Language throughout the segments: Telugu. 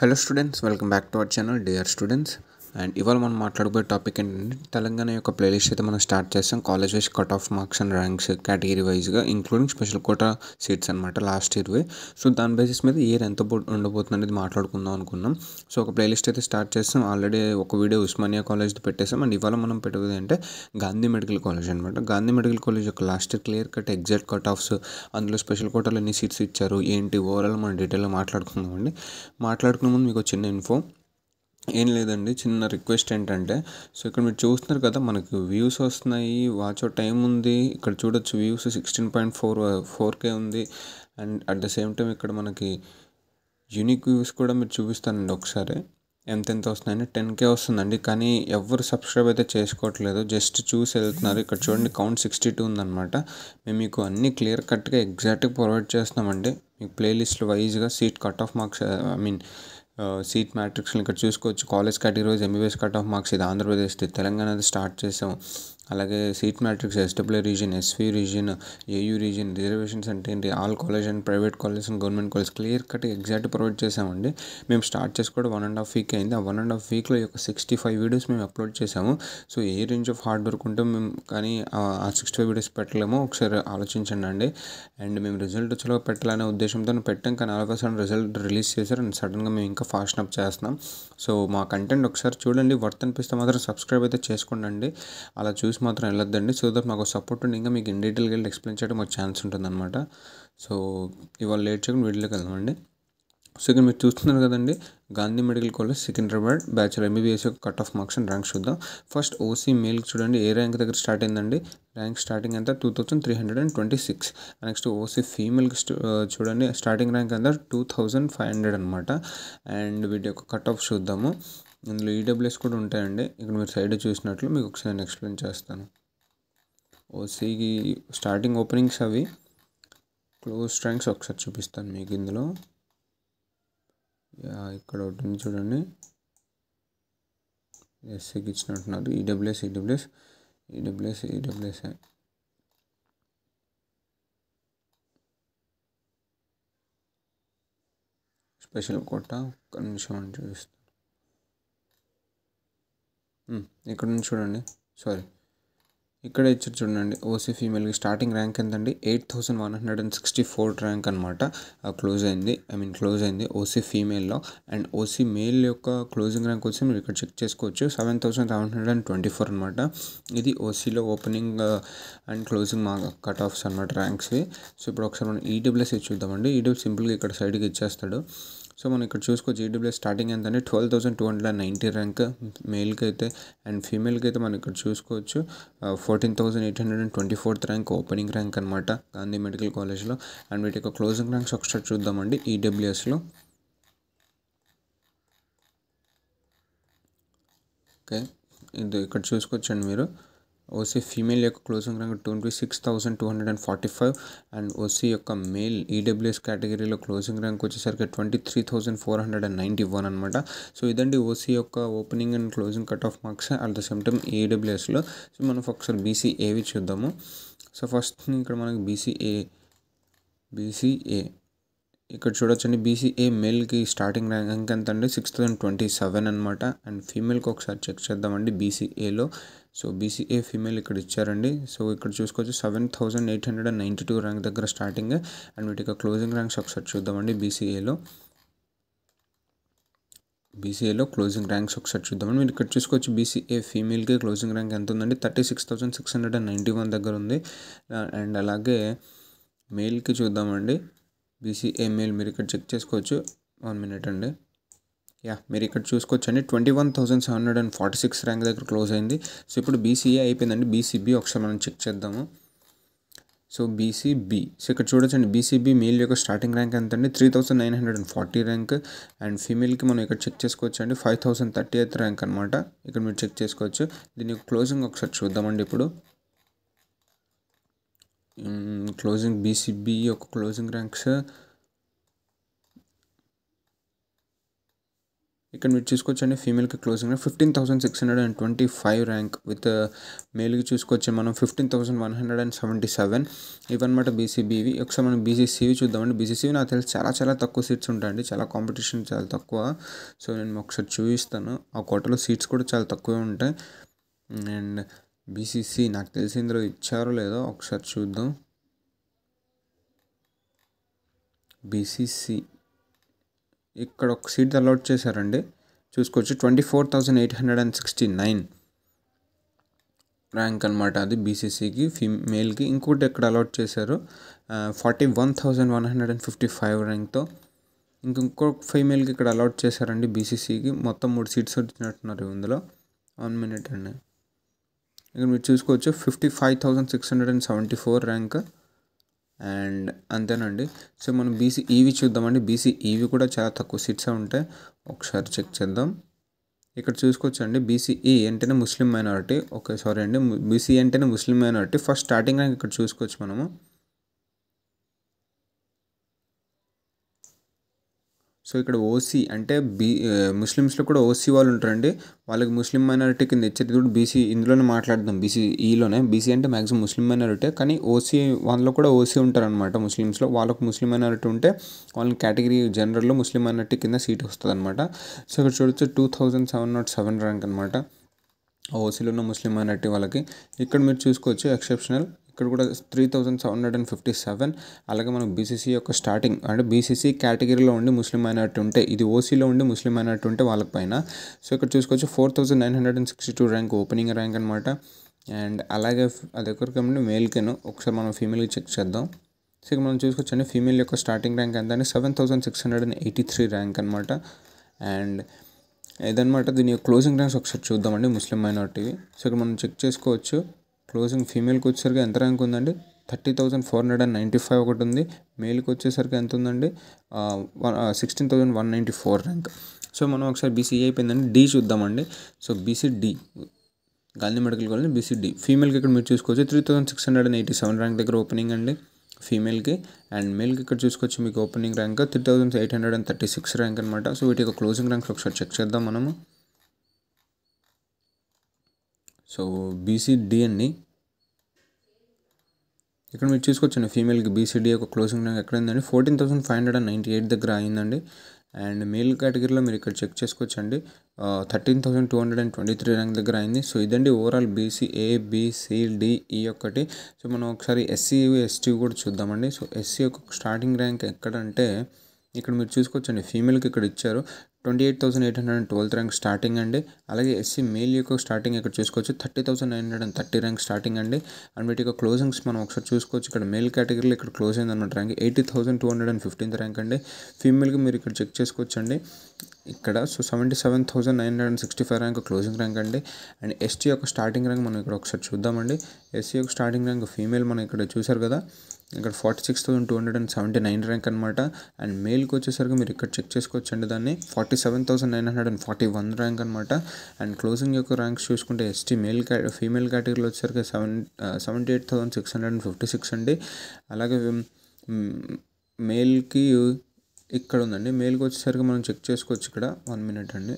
Hello students, welcome back to our channel dear students. And ఇవాళ మనం మాట్లాడబోయే టాపిక్ ఏంటంటే తెలంగాణ యొక్క ప్లేలిస్ట్ అయితే మనం స్టార్ట్ చేస్తాం. College wise cut off marks and ranks category వైజ్గా ఇంక్లూడింగ్ స్పెషల్ కోటా సీట్స్ అనమాట లాస్ట్ ఇయర్వి. సో దాని బేసిస్ మీద ఇయర్ ఎంత ఉండబోతుంది అనేది మాట్లాడుకుందాం అనుకున్నాం. సో ఒక ప్లేలిస్ట్ అయితే స్టార్ట్ చేస్తాం. ఆల్రెడీ ఒక వీడియో ఉస్మానియా కాలేజ్ది పెట్టేసాం. అండ్ ఇవాళ మనం పెట్టేది అంటే గాంధీ మెడికల్ కాలేజ్ అనమాట. గాంధీ మెడికల్ కాలేజ్ యొక్క last year clear cut exact cut offs, అందులో స్పెషల్ కోటాలో ఎన్ని సీట్స్ ఇచ్చారు ఏంటి ఓవరాల్ మనం డీటెయిల్గా మాట్లాడుకుందామండి. మాట్లాడుకునే ముందు మీకు చిన్న ఇన్ఫో ఏం లేదండి, చిన్న రిక్వెస్ట్ ఏంటంటే, సో ఇక్కడ మీరు చూస్తున్నారు కదా మనకు వ్యూస్ వస్తున్నాయి, వాచ్ టైం ఉంది, ఇక్కడ చూడొచ్చు వ్యూస్ 16.4K ఉంది. And at the same time ఇక్కడ మనకి యూనిక్ వ్యూస్ కూడా మీరు చూపిస్తానండి ఒకసారి ఎంతెంత వస్తున్నాయని. 10K వస్తుందండి, కానీ ఎవరు సబ్స్క్రైబ్ అయితే చేసుకోవట్లేదు, జస్ట్ చూసి వెళ్తున్నారు. ఇక్కడ చూడండి కౌంట్ 62 ఉందన్నమాట. మేము మీకు అన్నీ క్లియర్ కట్గా ఎగ్జాక్ట్గా ప్రొవైడ్ చేస్తున్నామండి. మీకు ప్లేలిస్ట్ వైజ్గా seat cut off marks seat మ్యాట్రిక్స్ని ఇక్కడ చూసుకోవచ్చు. College category wise MBBS cut off marks ఇది ఆంధ్రప్రదేశ్ది, తెలంగాణది స్టార్ట్ చేసాం. అలాగే seat matrix SW region, SV region, AU region, reservations అంటే ఏంటి, all college and private college and government college clear cut exact provide చేసామండి. మేము స్టార్ట్ చేసి కూడా 1.5 వీక్ అయింది. ఆ 1.5 వీక్లో ఈ యొక్క 65 వీడియోస్ మేము అప్లోడ్ చేసాము. So A range of hard work ఉంటే మేము కానీ ఆ 65 వీడియోస్ పెట్టలేమో ఒకసారి ఆలోచించండి అండి. అండ్ మేము రిజల్ట్ వచ్చేలా పెట్టాలనే ఉద్దేశంతో పెట్టాం, కానీ all of sudden result release చేశారు. అండ్ సడన్గా మేము ఇంకా ఫాస్ట్ అప్ చేస్తున్నాం. సో మా కంటెంట్ ఒకసారి చూడండి, వర్త్ అనిపిస్తే మాత్రం సబ్స్క్రైబ్ అయితే చేసుకోండి. అలా చూసి మాత్రం వెళ్ళొద్దండి. సో దట్ మాకు సపోర్ట్ ఉండి ఇంకా మీకు ఇన్ డీటెయిల్గా వెళ్ళి ఎక్స్ప్లెయిన్ చేయడం మాకు ఛాన్స్ ఉంటుందన్నమాట. సో ఇవాళ లేట్ చేయకుండా వీడియోలోకి వెళ్దామండి. సో ఇక్కడ మీరు చూస్తున్నారు కదండి, Gandhi medical college Secunderabad bachelor MBBS యొక్క cut off marks and ranks చూద్దాం. ఫస్ట్ ఓసీ మేల్కి చూడండి ఏ ర్యాంక్ దగ్గర స్టార్ట్ అయిందండి. ర్యాంక్ స్టార్టింగ్ ఎంత 2326. నెక్స్ట్ ఓసీ ఫీమేల్కి చూడండి స్టార్టింగ్ ర్యాంక్ ఎంత 2500 అనమాట. అండ్ వీటి యొక్క కట్ ఆఫ్ చూద్దాము. ఇందులో ఈడబ్ల్యూఎస్ కూడా ఉంటాయండి. ఇక్కడ మీరు సైడ్ చూసినట్లు మీకు ఒకసారి నేను ఎక్స్ప్లెయిన్ చేస్తాను. ఓసీకి స్టార్టింగ్ ఓపెనింగ్స్ అవి, క్లోజ్ ర్యాంక్స్ ఒకసారి చూపిస్తాను మీకు. ఇందులో ఇక్కడ ఒకటి చూడండి, ఎస్సీకి ఇచ్చినట్టున్నారు ఈడబ్ల్యూఎస్. స్పెషల్ కోటా ఒక్క నిమిషం అని చూపిస్తాను. ఇక్కడ నుంచి చూడండి, ఇక్కడ ఇచ్చారు చూడండి. ఓసీ ఫీమేల్కి స్టార్టింగ్ ర్యాంక్ ఎంతండి 8164 ర్యాంక్ అనమాట. క్లోజ్ అయింది ఓసీ ఫీమేల్లో. అండ్ ఓసీ మేల్ యొక్క క్లోజింగ్ ర్యాంక్ వచ్చి మీరు ఇక్కడ చెక్ చేసుకోవచ్చు 7724 అనమాట. ఇది ఓసీలో opening and closing cut offs అనమాట, ర్యాంక్స్వి. సో ఇప్పుడు ఒకసారి మనం ఈడబ్ల్యూఎస్ చూద్దామండి. ఈడబ్ల్యూఎస్ సింపుల్గా ఇక్కడ సైడ్కి ఇచ్చేస్తాడు. సో మనం ఇక్కడ చూసుకోవచ్చు ఈడబ్ల్యూఎస్ స్టార్టింగ్ ఎంత అంటే 12,290 ర్యాంక్ మేల్కి అయితే. అండ్ ఫీమేల్కి అయితే మనం ఇక్కడ చూసుకోవచ్చు 14,824 ర్యాంక్ ఓపెనింగ్ ర్యాంక్ అనమాట గాంధీ మెడికల్ కాలేజ్లో. అండ్ వీటి యొక్క క్లోజింగ్ ర్యాంక్స్ ఒకసారి చూద్దామండి ఈడబ్ల్యూఎస్లో. ఓకే, ఇది ఇక్కడ చూసుకోవచ్చండి మీరు. ఓసీ ఫీమేల్ యొక్క క్లోజింగ్ ర్యాంక్ 26,245. అండ్ ఓసీ యొక్క మేల్ ఈడబ్ల్యూఎస్ కేటగిరీలో క్లోజింగ్ ర్యాంక్ వచ్చేసరికి 23,491 అనమాట. సో ఇదండి ఓసీ యొక్క opening and closing cut off marks at the same time ఈడబ్ల్యూఎస్లో. సో మనం ఒకసారి బీసీఏవి చూద్దాము. సో ఫస్ట్ ఇక్కడ మనకి బీసీఏ ఇక్కడ చూడొచ్చండి. బీసీఏ మేల్కి స్టార్టింగ్ ర్యాంక్ ఎంత అండి 6027 అనమాట. అండ్ ఫీమేల్కి ఒకసారి చెక్ చేద్దామండి బీసీఏలో. సో బీసీఏ ఫీమేల్ ఇక్కడ ఇచ్చారండి. సో ఇక్కడ చూసుకోవచ్చు 7892 ర్యాంక్ దగ్గర స్టార్టింగ్. అండ్ వీటికి క్లోజింగ్ ర్యాంక్స్ ఒకసారి చూద్దామండి బీసీఏలో క్లోజింగ్ ర్యాంక్స్ ఒకసారి చూద్దామని. మీరు ఇక్కడ చూసుకోవచ్చు బీసీఏ ఫీమేల్కి క్లోజింగ్ ర్యాంక్ ఎంత ఉందండి 36,691 దగ్గర ఉంది. అండ్ అలాగే మేల్కి చూద్దామండి. బీసీఏ మేల్ మీరు ఇక్కడ చెక్ చేసుకోవచ్చు. 1 మినిట్ అండి. మీరు ఇక్కడ చూసుకోవచ్చు అండి 21,746 ర్యాంక్ దగ్గర క్లోజ్ అయింది. సో ఇప్పుడు బీసీఏ అయిపోయిందండి. బీసీబీ ఒకసారి మనం చెక్ చేద్దాము. సో బీసీబీ, సో ఇక్కడ చూడొచ్చండి బీసీబీ మేల్ యొక్క స్టార్టింగ్ ర్యాంక్ ఎంత అండి 3,940 ర్యాంక్. అండ్ ఫీమేల్కి మనం ఇక్కడ చెక్ చేసుకోవచ్చు అండి 5,038 ర్యాంక్ అనమాట. ఇక్కడ మీరు చెక్ చేసుకోవచ్చు. దీని క్లోజింగ్ ఒకసారి చూద్దామండి. ఇప్పుడు క్లోజింగ్ బీసీబీ యొక్క క్లోజింగ్ ర్యాంక్స్ ఇక్కడ మీరు చూసుకోవచ్చండి ఫీమేల్కి క్లోజింగ్ 15,625 ర్యాంక్ విత్ మేల్కి చూసుకోవచ్చు మనం 15,177 ఇవన్నమాట బీసీబీవి. ఒకసారి మనం బీసీసీవి చూద్దామండి. బీసీసీవి నాకు తెలిసి చాలా చాలా తక్కువ సీట్స్ ఉంటాయండి, చాలా కాంపిటీషన్ చాలా తక్కువ. సో నేను ఒకసారి చూపిస్తాను, ఆ కోటలో సీట్స్ కూడా చాలా తక్కువే ఉంటాయి. అండ్ బీసీసీ నాకు తెలిసి ఇందులో ఇచ్చారో లేదో ఒకసారి చూద్దాం. బీసీసీ ఇక్కడ ఒక సీట్ అలాట్ చేశారండి, చూసుకోవచ్చు 24,869 ర్యాంక్ అనమాట అది బీసీసీకి ఫీమేల్కి. ఇంకోటి ఎక్కడ అలాట్ చేశారు 41,155 ర్యాంక్తో. ఇంకో ఫీమేల్కి ఇక్కడ అలాట్ చేశారండి బీసీసీకి. మొత్తం 3 సీట్స్ వచ్చినట్టున్నారు ఇందులో. 1 మినిట్ అండి. ఇక్కడ మీరు చూసుకోవచ్చు 55,674 ర్యాంక్. అండ్ అంతేనండి. సో మనం బీసీఈవి చూద్దామండి. బీసీఈవి కూడా చాలా తక్కువ సీట్సే ఉంటాయి, ఒకసారి చెక్ చేద్దాం. ఇక్కడ చూసుకోవచ్చు అండి, బీసీఈ అంటేనే ముస్లిం మైనారిటీ. ఓకే సారీ అండి, బీసీ అంటేనే ముస్లిం మైనారిటీ. ఫస్ట్ స్టార్టింగ్ ర్యాంక్ ఇక్కడ చూసుకోవచ్చు మనము. సో ఇక్కడ ఓసీ అంటే ముస్లిమ్స్లో కూడా ఓసీ వాళ్ళు ఉంటారండి, వాళ్ళకి ముస్లిం మైనారిటీ కింద ఇచ్చేది కూడా బీసీ. ఇందులోనే మాట్లాడదాం బీసీఈలోనే. బీసీ అంటే మ్యాక్సిమం ముస్లిం మైనారిటీ, కానీ ఓసీ వాళ్ళలో కూడా ఓసీ ఉంటారనమాట ముస్లిమ్స్లో. వాళ్ళకు ముస్లిం మైనారిటీ ఉంటే వాళ్ళని కేటగిరీ జనరల్లో ముస్లిం మైనారిటీ కింద సీట్ వస్తుంది అనమాట. సో ఇక్కడ చూడొచ్చు 2707 ర్యాంక్ అనమాట ఓసీలో ఉన్న ముస్లిం మైనారిటీ వాళ్ళకి. ఇక్కడ మీరు చూసుకోవచ్చు ఎక్సెప్షనల్, ఇక్కడ కూడా 3,757. అలాగే మనకు బీసీసీ యొక్క స్టార్టింగ్ అంటే బీసీసీ కేటగిరీలో ఉండి ముస్లిం మైనారిటీ ఉంటే, ఇది ఓసీలో ఉండి ముస్లిం మైనారిటీ ఉంటే వాళ్ళకి పైన. సో ఇక్కడ చూసుకోవచ్చు 4,962 ర్యాంక్ ఓపెనింగ్ ర్యాంక్ అనమాట. అండ్ అలాగే అది ఎక్కడికంటే మేల్కేను. ఒకసారి మనం ఫీమేల్కి చెక్ చేద్దాం. సో ఇక్కడ మనం చూసుకోవచ్చండి ఫీమేల్ యొక్క స్టార్టింగ్ ర్యాంక్ ఎంత అంటే 7,683 ర్యాంక్ అనమాట. అండ్ ఇదనమాట దీని క్లోజింగ్ ర్యాంక్స్ ఒకసారి చూద్దామండి ముస్లిం మైనారిటీవి. సో ఇక్కడ మనం చెక్ చేసుకోవచ్చు క్లోజింగ్ ఫీమేల్కి వచ్చేసరికి ఎంత ర్యాంక్ ఉందండి 30,495 ఒకటి ఉంది. మేల్కి వచ్చేసరికి ఎంత ఉందండి 16,194 ర్యాంక్. సో మనం ఒకసారి బీసీ అయిపోయిందండి, డి చూద్దామండి. So B C D Gandhi medical college B C D ఫీమేల్కి ఇక్కడ మీరు చూసుకోవచ్చు 3,687 ర్యాంక్ దగ్గర ఓపెనింగ్ అండి ఫీమేల్కి. అండ్ మేల్కి ఇక్కడ చూసుకోవచ్చు మీకు ఓపెనింగ్ ర్యాంక్ 3,836 ర్యాంక్ అనమాట. సో వీటి యొక్క క్లోజింగ్ ర్యాంక్స్ ఒకసారి చెక్ చేద్దాం మనము. సో బీసీడి అండి, ఇక్కడ మీరు చూసుకోవచ్చండి ఫీమేల్కి బీసీడీ యొక్క క్లోజింగ్ ర్యాంక్ ఎక్కడ అయిందండి 14,598 దగ్గర అయిందండి. అండ్ మేల్ కేటగిరీలో మీరు ఇక్కడ చెక్ చేసుకోవచ్చండి 13,223 ర్యాంక్ దగ్గర అయింది. సో ఇదండి ఓవరాల్ బీసీ ఏబిసిడిఈ ఒక్కటి. సో మనం ఒకసారి ఎస్సీ ఎస్టీ కూడా చూద్దామండి. సో ఎస్సీ యొక్క స్టార్టింగ్ ర్యాంక్ ఎక్కడంటే ఇక్కడ మీరు చూసుకోవచ్చండి ఫీమేల్కి ఇక్కడ ఇచ్చారు 28,812 ర్యాంక్ స్టార్టింగ్ అండి. అలాగే ఎస్సీ మేల్ యొక్క స్టార్టింగ్ ఇక్కడ చూసుకోవచ్చు 30,930 ర్యాంక్ స్టార్టింగ్ అండి. అండ్ వీటి యొక్క క్లోజింగ్స్ మనం ఒకసారి చూసుకోవచ్చు. ఇక్కడ మేల్ కేటగిరీలో ఇక్కడ క్లోజ్ అయిందన్నమాట ర్యాంక్ 80,215 ర్యాంక్ అండి. ఫీమేల్కి మీరు ఇక్కడ చెక్ చేసుకోవచ్చు అండి ఇక్కడ. సో 77,965 ర్యాంక్ క్లోజింగ్ ర్యాంక్ అండి. అండ్ ఎస్టీ యొక్క స్టార్టింగ్ ర్యాంక్ మనం ఇక్కడ ఒకసారి చూద్దామండి. ఎస్సీ యొక్క స్టార్టింగ్ ర్యాంక్ ఫీమేల్ మనం ఇక్కడ చూసారు కదా, ఇక్కడ 46,279 ర్యాంక్ అనమాట. అండ్ మేల్కి వచ్చేసరికి మీరు ఇక్కడ చెక్ చేసుకోవచ్చు అండి దాన్ని 47,941 ర్యాంక్ అనమాట. అండ్ క్లోజింగ్ యొక్క ర్యాంక్స్ చూసుకుంటే ఎస్టీ ఫీమేల్ కేటగిరీలో వచ్చేసరికి 78,656 అండి. అలాగే మేల్కి ఇక్కడ ఉందండి, మేల్కి వచ్చేసరికి మనం చెక్ చేసుకోవచ్చు ఇక్కడ 1 మినిట్ అండి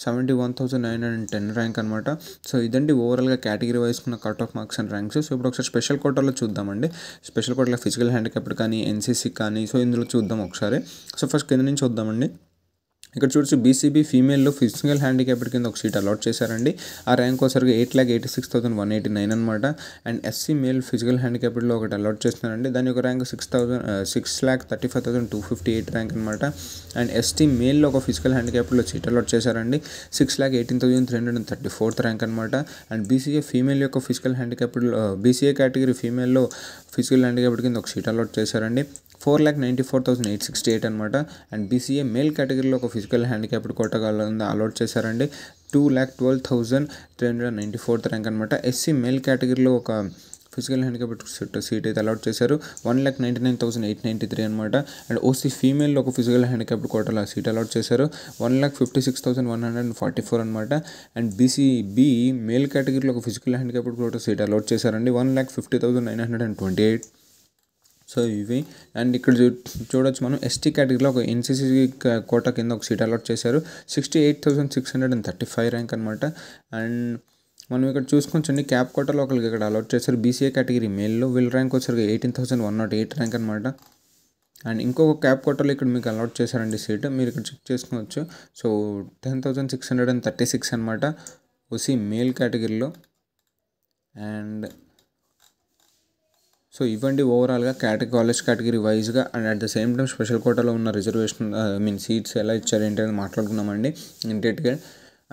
71,910 ర్యాంక్ అనమాట. సో ఇదండి ఓవరాల్గా కేటగిరీ వైస్కున్న cut off marks and ranks. So ఇప్పుడు ఒకసారి స్పెషల్ కోటాలో చూద్దామండి. స్పెషల్ కోటాలో ఫిజికల్ హ్యాండిక్యాప్డ్ కానీ ఎన్సీసీ కానీ సో ఇందులో చూద్దాం ఒకసారి. సో ఫస్ట్ కింద నుంచి చూద్దామండి. ఇక్కడ చూడొచ్చు బీసీబీ ఫీమేల్లో ఫిజికల్ హ్యాండిక్యాప్డ్ కింద ఒక సీట్ అలాట్ చేశారండి. ఆ ర్యాంక్ వచ్చరికి 8,86,189 అనమాట. అండ్ ఎస్సీ మేల్ ఫిజికల్ హ్యాండిక్యాప్డ్లో ఒకటి అలాట్ చేస్తున్నారండి, దాని యొక్క ర్యాంక్ 6,35,258 ర్యాంక్ అనమాట. అండ్ ఎస్టీ మేల్లో ఒక ఫిజికల్ హ్యాండిక్యాప్డ్లో సీట్ అలాట్ చేశారండి 6,18,334 ర్యాంక్ అనమాట. అండ్ బీసీఏ ఫీమేల్ యొక్క ఫిజికల్ హ్యాండిక్యాప్డ్ బీసీఏ కేటగిరీ ఫీమేల్లో ఫిజికల్ హ్యాండిక్యాప్డ్ కింద ఒక సీట్ అలాట్ చేశారండి 4,94,868 అనమాట. అండ్ బీసీఏ మేల్ కేటగిరీలో ఒక ఫిజికల్ హ్యాండిక్యాప్డ్ కోటగాళ్ళ అలాట్ చేశారండి 2,12,394 ర్యాంక్ అనమాట. ఎస్సీ మేల్ కేటగిరీలో ఒక ఫిజికల్ హ్యాండిక్యాప్డ్ సీట్ అయితే అలాట్ చేశారు 1,99,893 అనమాట. అండ్ ఓసీ ఫీమేల్లో ఒక ఫిజికల్ హ్యాండిక్యాప్డ్ కోటలో సీట్ అలాట్ చేశారు 1,56,144 అనమాట. అండ్ బీసీబీ మేల్ కేటగిరీలో ఒక ఫిజికల్ హ్యాండిక్యాప్డ్ కోట సీట్ అలాట్ చేశారండి 1,50,928. సో ఇవి అండ్ ఇక్కడ చూడొచ్చు మనం ఎస్టీ కేటగిరీలో ఒక ఎన్సీసీ కోటా కింద ఒక సీట్ అలాట్ చేశారు. 68,635 ర్యాంక్ అనమాట. అండ్ మనం ఇక్కడ చూసుకోవచ్చండి క్యాప్ కోటాలో ఒకరికి ఇక్కడ అలాట్ చేశారు. బీసీఏ కేటగిరీ మేల్లో వీళ్ళ ర్యాంక్ వచ్చేసరికి 18,108 ర్యాంక్ అనమాట. అండ్ ఇంకొక క్యాప్ కోటాలో ఇక్కడ మీకు అలాట్ చేశారండి సీట్, మీరు ఇక్కడ చెక్ చేసుకోవచ్చు. సో 10,636 అనమాట ఓసీ మేల్ కేటగిరీలో. అండ్ సో ఇవ్వండి ఓవరాల్గా కాలేజ్ కేటగిరీ వైజ్గా and at the same time special కోటాలో ఉన్న రిజర్వేషన్ సీట్స్ ఎలా ఇచ్చారు ఏంటి అని మాట్లాడుకున్నామండి ఇన్ డీటెయిల్గా.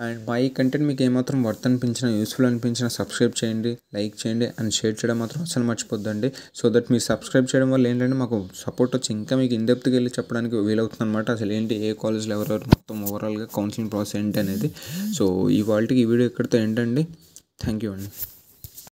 అండ్ మా ఈ కంటెంట్ మీకు ఏమాత్రం వర్త్ అనిపించినా యూస్ఫుల్ అనిపించినా సబ్స్క్రైబ్ చేయండి, లైక్ చేయండి అండ్ షేర్ చేయడం మాత్రం అసలు మర్చిపోద్దండి. సో దట్ మీరు సబ్స్క్రైబ్ చేయడం వల్ల ఏంటంటే మాకు సపోర్ట్ వచ్చి ఇంకా మీకు ఇన్డెప్త్కి వెళ్ళి చెప్పడానికి వీలవుతుంది అనమాట. అసలు ఏంటి ఏ కాలేజ్లో ఎవరెవరు మొత్తం ఓవరాల్గా కౌన్సిలింగ్ ప్రాసెస్ ఏంటి అనేది. సో ఈ వీడియో ఇక్కడితో ఏంటండి. థ్యాంక్ యూ అండి.